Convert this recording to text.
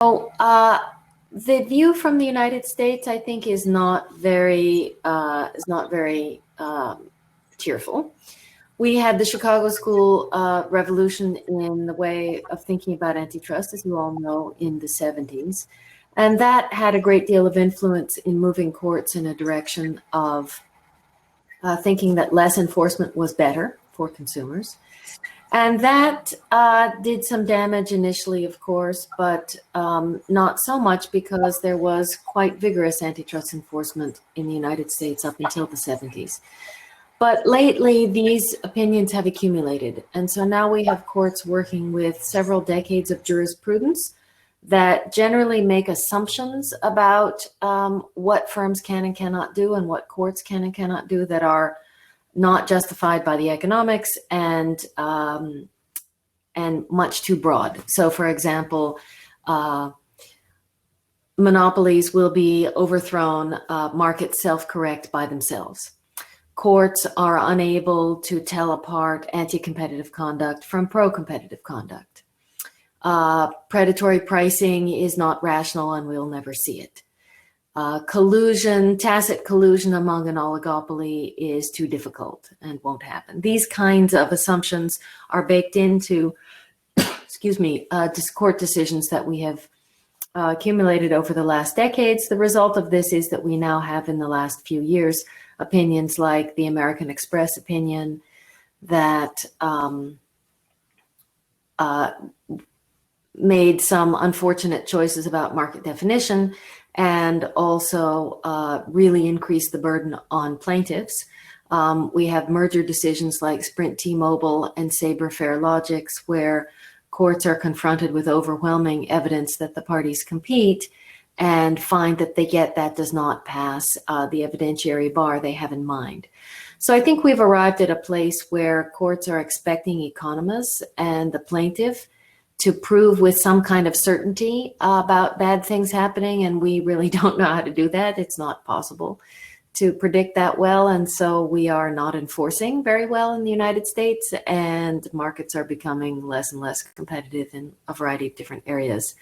So the view from the United States, I think, is not very cheerful. We had the Chicago School revolution in the way of thinking about antitrust, as you all know, in the 70s. And that had a great deal of influence in moving courts in a direction of thinking that less enforcement was better for consumers. And that did some damage initially, of course, but not so much because there was quite vigorous antitrust enforcement in the United States up until the 70s. But lately, these opinions have accumulated. And so now we have courts working with several decades of jurisprudence that generally make assumptions about what firms can and cannot do and what courts can and cannot do that are not justified by the economics and much too broad. So, for example, monopolies will be overthrown, markets self-correct by themselves. Courts are unable to tell apart anti-competitive conduct from pro-competitive conduct. Predatory pricing is not rational and we'll never see it. Collusion, tacit collusion among an oligopoly is too difficult and won't happen. These kinds of assumptions are baked into, court decisions that we have accumulated over the last decades. The result of this is that we now have in the last few years opinions like the American Express opinion that made some unfortunate choices about market definition and also really increased the burden on plaintiffs. We have merger decisions like Sprint T-Mobile and Sabre Fairlogics, where courts are confronted with overwhelming evidence that the parties compete and find that that does not pass the evidentiary bar they have in mind. So I think we've arrived at a place where courts are expecting economists and the plaintiff to prove with some kind of certainty about bad things happening, and we really don't know how to do that. It's not possible to predict that well, and so we are not enforcing very well in the United States, and markets are becoming less and less competitive in a variety of different areas.